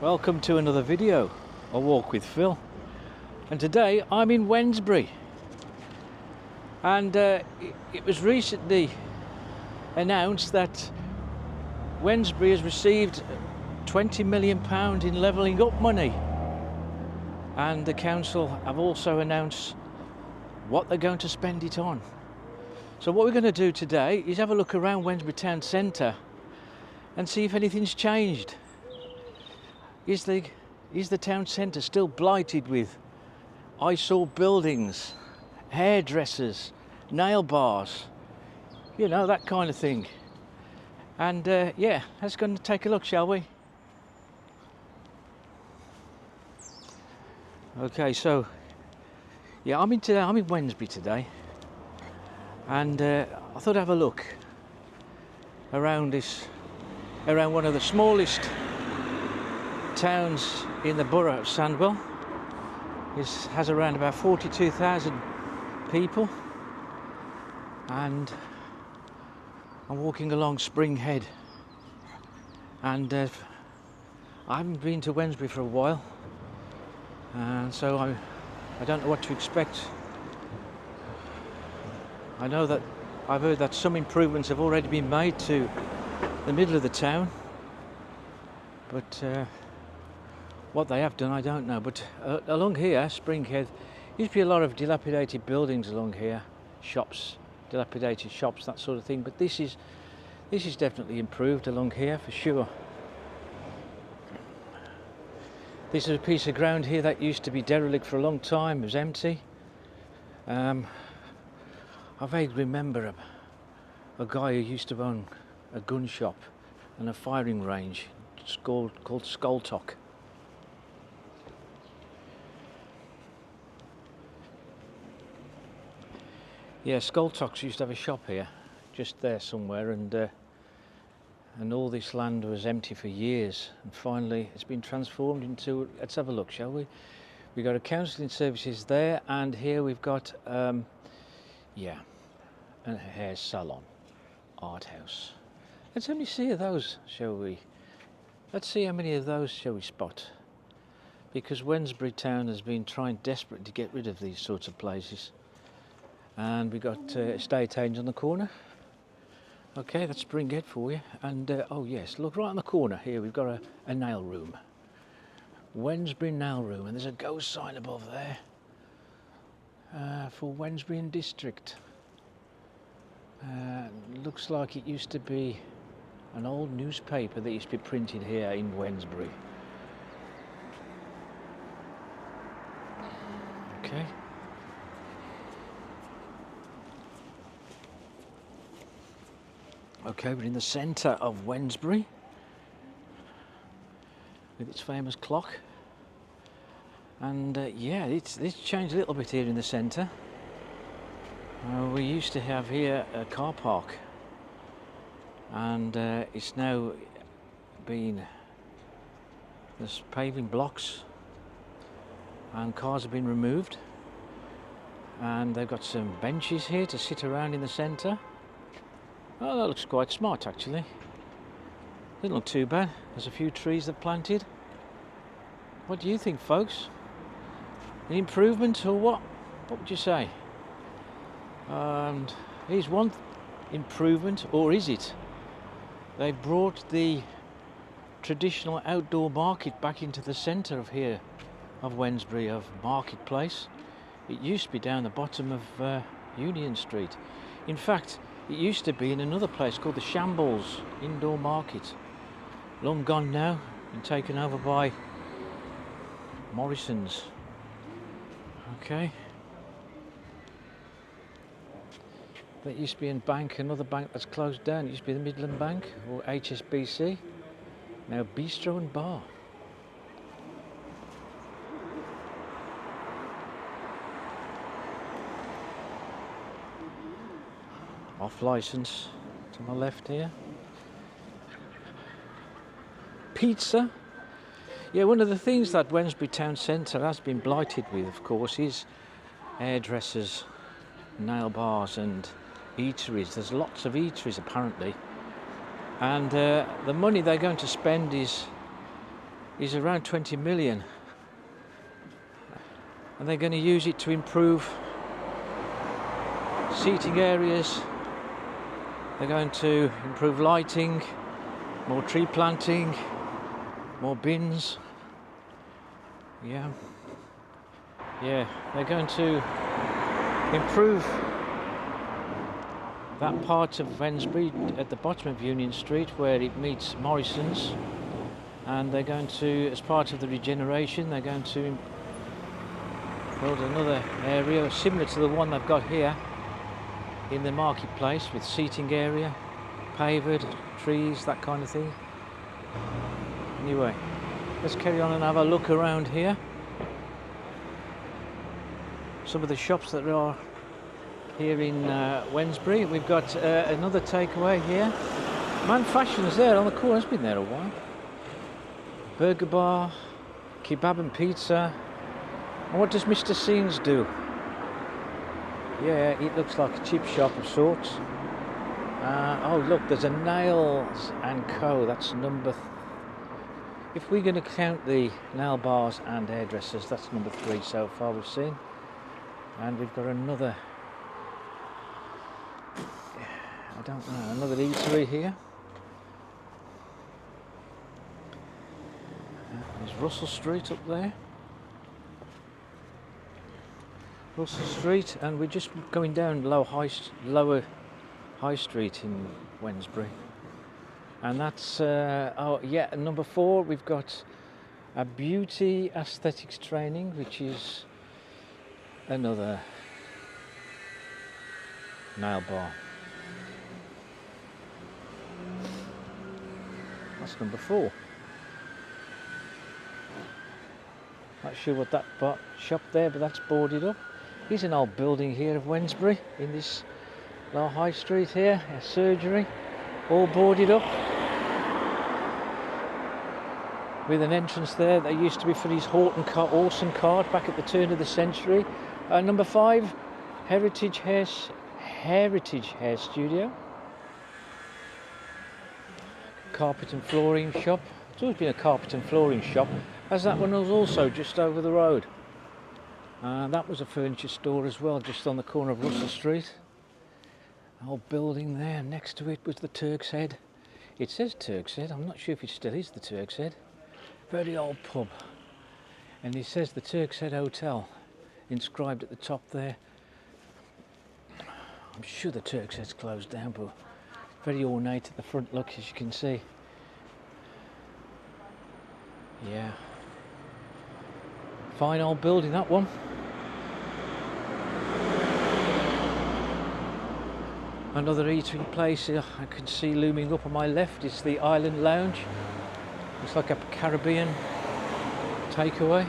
Welcome to another video, A Walk with Phil. And today I'm in Wednesbury. And it was recently announced that Wednesbury has received £20 million in levelling up money. And the council have also announced what they're going to spend it on. So what we're going to do today is have a look around Wednesbury Town Centre and see if anything's changed. Is the town centre still blighted with eyesore buildings, hairdressers, nail bars, you know, that kind of thing? And yeah, let's go and take a look, shall we? Okay, so yeah, I'm in Wednesbury today, and I thought I'd have a look around one of the smallest towns in the borough of Sandwell. It has around about 42,000 people, and I'm walking along Spring Head, and I haven't been to Wednesbury for a while, and so I don't know what to expect. I know that I've heard that some improvements have already been made to the middle of the town, but what they have done, I don't know. But along here, Spring Head, used to be a lot of dilapidated buildings along here, shops, dilapidated shops, that sort of thing. But this is definitely improved along here for sure. This is a piece of ground here that used to be derelict for a long time. It was empty. I vaguely remember a guy who used to own a gun shop and a firing range called Skoltok. Yeah, Skoltoks used to have a shop here, just there somewhere, and all this land was empty for years, and finally it's been transformed into, let's have a look, shall we? We've got a counselling services there, and here we've got, yeah, a hair salon, art house. Let's only see of those, shall we? Let's see how many of those shall we spot, because Wednesbury Town has been trying desperately to get rid of these sorts of places. And we've got estate agents on the corner. Okay, that's Spring Head for you. And oh yes, look right on the corner here, we've got a nail room. Wednesbury Nail Room, and there's a ghost sign above there for Wednesbury and District. Looks like it used to be an old newspaper that used to be printed here in Wednesbury. Okay. Okay, we're in the centre of Wednesbury with its famous clock, and yeah, it's changed a little bit here in the centre. We used to have here a car park, and it's now been, there's paving blocks and cars have been removed, and they've got some benches here to sit around in the centre. Oh, that looks quite smart actually. Doesn't look too bad. There's a few trees they've planted. What do you think, folks? An improvement or what? What would you say? And here's one improvement, or is it? They brought the traditional outdoor market back into the centre of here, of Wednesbury, of Marketplace. It used to be down the bottom of Union Street. In fact, it used to be in another place called the Shambles Indoor Market. Long gone now, and taken over by Morrison's. Okay. That used to be in bank, another bank that's closed down. It used to be the Midland Bank, or HSBC. Now Bistro and Bar. Off licence to my left here. Pizza. Yeah, one of the things that Wednesbury Town Centre has been blighted with, of course, is hairdressers, nail bars and eateries. There's lots of eateries apparently, and the money they're going to spend is is around 20 million. And they're going to use it to improve seating areas. They're going to improve lighting, more tree planting, more bins. Yeah, they're going to improve that part of Wednesbury at the bottom of Union Street where it meets Morrison's, and they're going to, as part of the regeneration, they're going to build another area similar to the one they've got here in the marketplace, with seating area, paved, trees, that kind of thing. Anyway, let's carry on and have a look around here. Some of the shops that are here in Wednesbury. We've got another takeaway here. Man Fashion's there on the corner, it's been there a while. Burger bar, kebab and pizza. And what does Mr. Scenes do? Yeah, it looks like a chip shop of sorts. Oh look, there's a Nails and Co. That's number if we're going to count the nail bars and hairdressers, that's number 3 so far we've seen. And we've got another, I don't know, another eatery here. There's Russell Street up there. Russell Street, and we're just going down lower High Street in Wednesbury. And that's, oh yeah, number 4, we've got a beauty aesthetics training, which is another nail bar. That's number 4. Not sure what that shop there, but that's boarded up. Here's an old building here of Wednesbury in this lower High Street here, a surgery, all boarded up. With an entrance there that used to be for his Orson card back at the turn of the century. Number 5, Heritage Hair Studio. Carpet and flooring shop. It's always been a carpet and flooring shop, as that one was also just over the road. That was a furniture store as well, just on the corner of Russell Street. An old building there. Next to it was the Turk's Head. It says Turk's Head. I'm not sure if it still is the Turk's Head. Very old pub. And it says the Turk's Head Hotel inscribed at the top there. I'm sure the Turk's Head's closed down, but very ornate at the front, look, as you can see. Yeah. Fine old building, that one. Another eating place I can see looming up on my left is the Island Lounge. Looks like a Caribbean takeaway.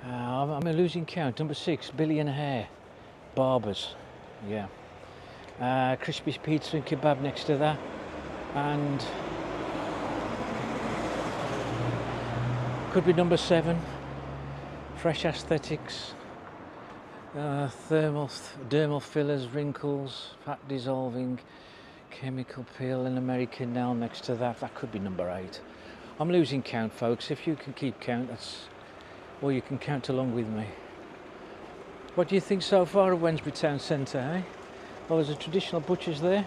I'm losing count. Number 6, Billy and Hair Barbers. Yeah. Crispy pizza and kebab next to that. And could be number 7, Fresh Aesthetics. Dermal fillers, wrinkles, fat dissolving, chemical peel and American nail next to that. That could be number 8. I'm losing count, folks. If you can keep count, that's, or you can count along with me. What do you think so far of Wednesbury Town Centre, eh? Well, there's a traditional butcher's there.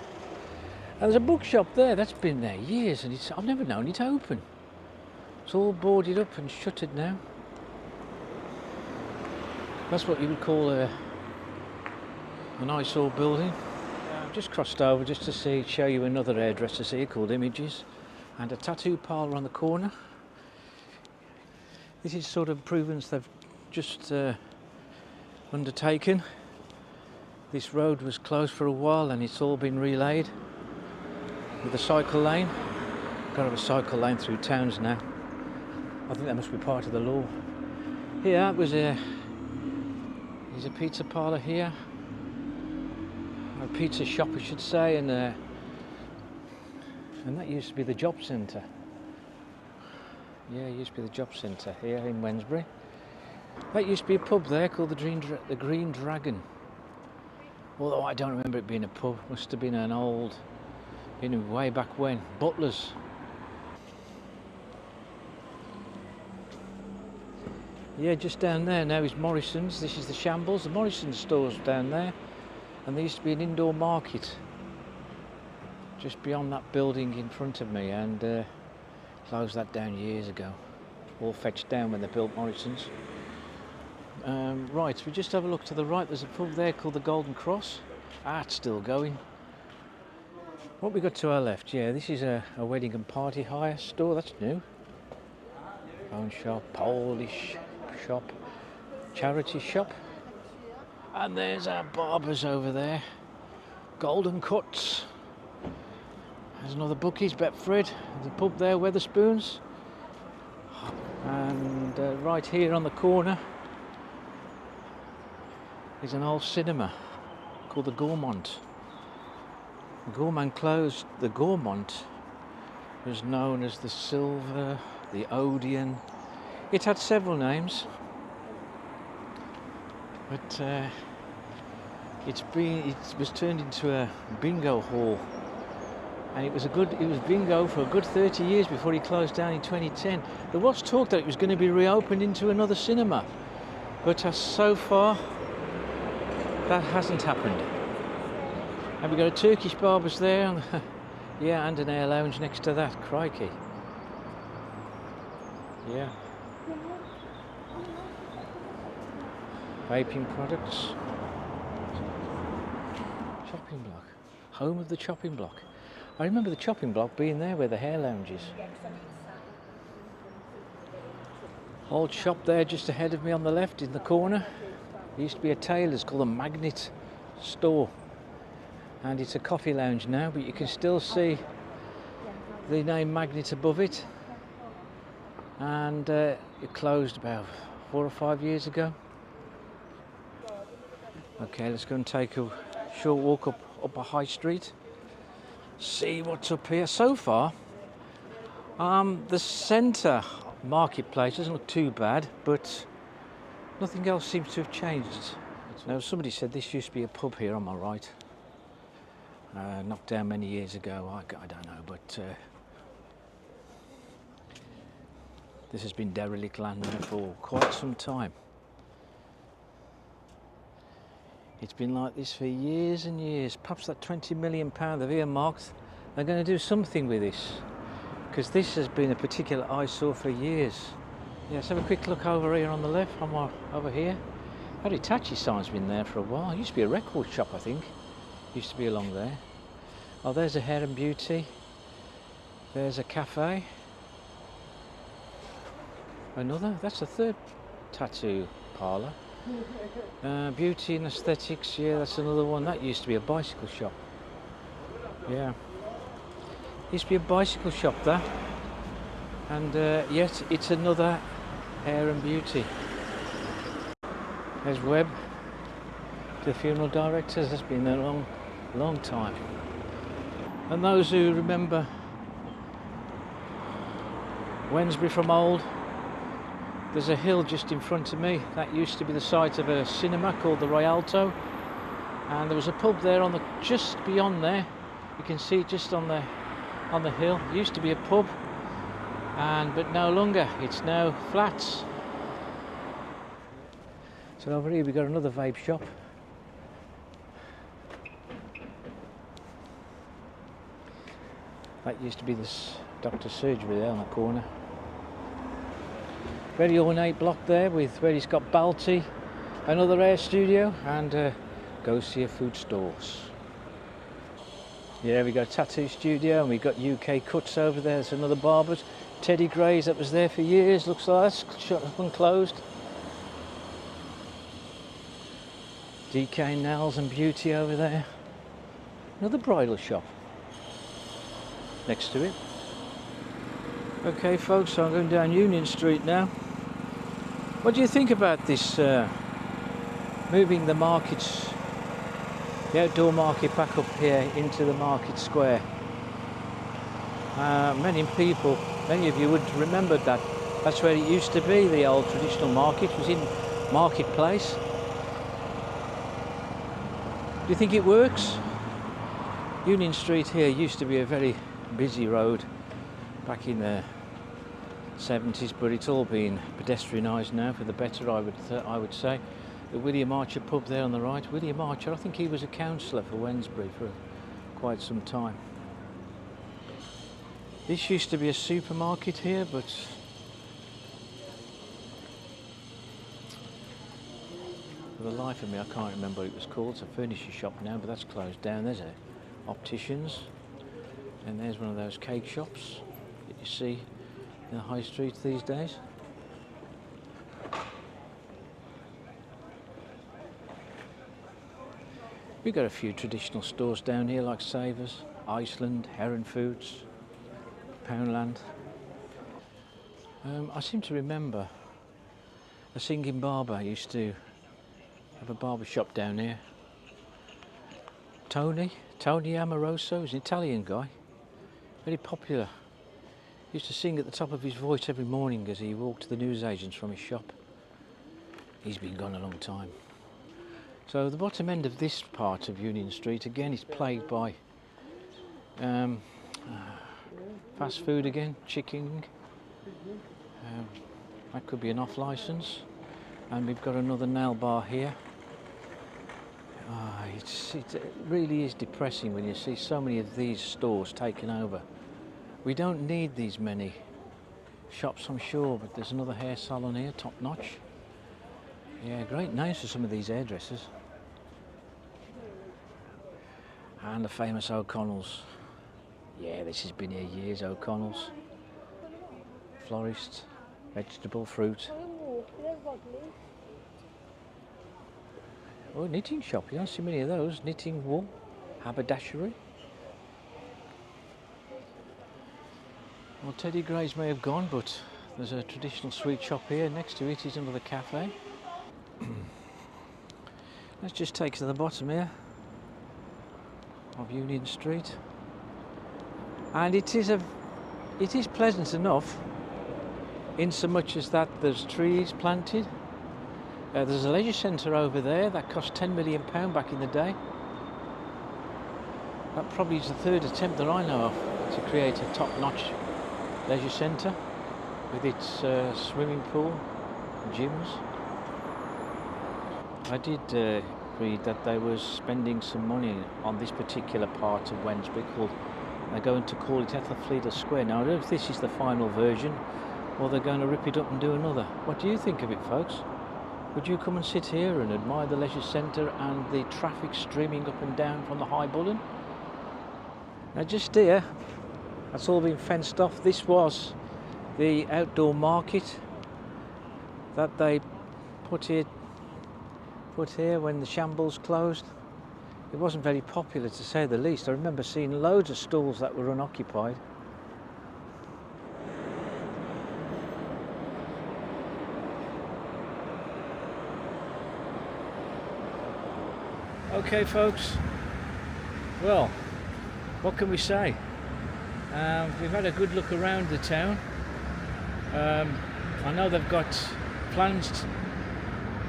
And there's a bookshop there that's been there years, and I've never known it open. It's all boarded up and shuttered now. That's what you would call an eyesore building. I've just crossed over just to show you another hairdresser's here called Images, and a tattoo parlour on the corner. This is sort of improvements they've just undertaken. This road was closed for a while and it's all been relaid with a cycle lane. Got to have a cycle lane through towns now. I think that must be part of the law. Here was there's a pizza parlour here, a pizza shop I should say, and that used to be the job centre. Yeah, it used to be the job centre here in Wednesbury. That used to be a pub there called the Green Dragon. Although I don't remember it being a pub. Must have been an old, way back when. Butler's. Yeah, just down there now is Morrison's. This is the Shambles. The Morrison's store's down there, and there used to be an indoor market just beyond that building in front of me, and closed that down years ago. All fetched down when they built Morrison's. Right, we just have a look to the right. There's a pub there called the Golden Cross. It's still going. What we got to our left? Yeah, this is a wedding and party hire store. That's new. Phone shop, Polish shop, charity shop. And there's our barbers over there. Golden Cuts. There's another Bookies, Betfred. There's a pub there, Wetherspoons. And right here on the corner is an old cinema called the Gaumont. The Gaumont closed. The Gaumont was known as the Silver, the Odeon. It had several names, but it was turned into a bingo hall, and it was bingo for a good 30 years before it closed down in 2010. There was talk that it was going to be reopened into another cinema, but so far that hasn't happened. And we've got a Turkish barbers there, and yeah, and an air lounge next to that. Crikey. Yeah. Vaping products. Chopping block. Home of the chopping block. I remember the chopping block being there where the hair lounge is. Old shop there just ahead of me on the left in the corner. There used to be a tailor's called a Magnet store. And it's a coffee lounge now, but you can still see the name Magnet above it. And it closed about 4 or 5 years ago. Okay, let's go and take a short walk up a high street. See what's up here. So far, the centre marketplace doesn't look too bad, but nothing else seems to have changed. Now, somebody said this used to be a pub here on my right. Knocked down many years ago, I don't know, but this has been derelict land there for quite some time. It's been like this for years and years. Perhaps that £20 million they've earmarked, they're going to do something with this, because this has been a particular eyesore for years. Yeah, let's have a quick look over here on the left, over here. That Hitachi sign's been there for a while. It used to be a record shop, I think. Used to be along there. Oh, there's a hair and beauty. There's a cafe. Another, that's a third tattoo parlour. Beauty and aesthetics, yeah, that's another one. That used to be a bicycle shop. Yeah. Used to be a bicycle shop there. And yet it's another hair and beauty. There's Webb, the funeral directors. That's been there a long time. And those who remember Wednesbury from old, there's a hill just in front of me. That used to be the site of a cinema called the Rialto, and there was a pub there just beyond there. You can see it just on the hill. It used to be a pub, but no longer. It's now flats. So over here we've got another vape shop. That used to be this doctor's surgery there on the corner. Very ornate block there where he's got Balti, another hair studio, and Go See a Food Stores. Yeah, we got a tattoo studio, and we got UK Cuts over there. There's another barber's. Teddy Gray's that was there for years. Looks like that's shut up and closed. DK Nails and Beauty over there. Another bridal shop next to it. Okay folks, so I'm going down Union Street now. What do you think about this moving the markets, the outdoor market back up here into the market square? Many of you would remember that. That's where it used to be. The old traditional market was in Marketplace. Do you think it works? Union Street here used to be a very busy road back in the 70s, but it's all been pedestrianised now for the better, I would say. The William Archer pub there on the right. William Archer, I think he was a councillor for Wednesbury for quite some time. This used to be a supermarket here, but for the life of me I can't remember what it was called. It's a furniture shop now, but that's closed down. There's a opticians, and there's one of those cake shops that you see in the high streets these days. We've got a few traditional stores down here like Savers, Iceland, Heron Foods, Poundland. I seem to remember a singing barber used to have a barber shop down here. Tony Amoroso, he's an Italian guy, very popular. Used to sing at the top of his voice every morning as he walked to the newsagents from his shop. He's been gone a long time. So the bottom end of this part of Union Street again is plagued by fast food again, chicken. That could be an off licence. And we've got another nail bar here. It really is depressing when you see so many of these stores taken over. We don't need these many shops, I'm sure, but there's another hair salon here, top notch. Yeah, great names for some of these hairdressers. And the famous O'Connell's. Yeah, this has been here years, O'Connell's. Florist, vegetable, fruit. Oh, knitting shop, you don't see many of those. Knitting, wool, haberdashery. Well, Teddy Gray's may have gone, but there's a traditional sweet shop here. Next to it is another cafe. Let's just take to the bottom here of Union Street. And it is pleasant enough in so much as that there's trees planted. There's a leisure centre over there that cost £10 million back in the day. That probably is the third attempt that I know of to create a top-notch leisure centre with its swimming pool and gyms. I did read that they were spending some money on this particular part of Wednesbury called, they're going to call it Ethelfleda Square. Now I don't know if this is the final version or they're going to rip it up and do another. What do you think of it, folks? Would you come and sit here and admire the leisure centre and the traffic streaming up and down from the High Bullen? Now just here, that's all been fenced off. This was the outdoor market that they put here when the Shambles closed. It wasn't very popular, to say the least. I remember seeing loads of stalls that were unoccupied. Okay folks, well, what can we say? We've had a good look around the town. I know they've got plans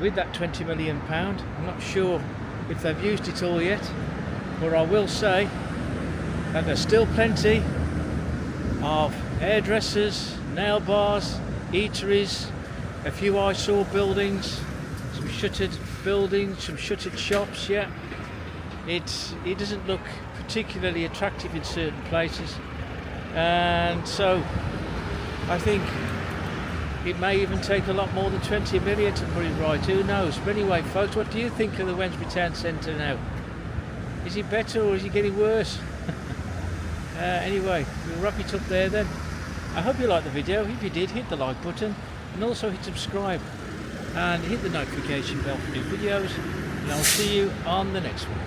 with that £20 million. I'm not sure if they've used it all yet, but I will say that there's still plenty of hairdressers, nail bars, eateries, a few eyesore buildings, some shuttered buildings, some shuttered shops. Yeah, it doesn't look particularly attractive in certain places, and so I think it may even take a lot more than 20 million to put it right, who knows. But anyway folks, what do you think of the Wednesbury Town Centre now? Is it better or is it getting worse? Anyway, we'll wrap it up there then. I hope you liked the video. If you did, hit the like button and also hit subscribe and hit the notification bell for new videos, and I'll see you on the next one.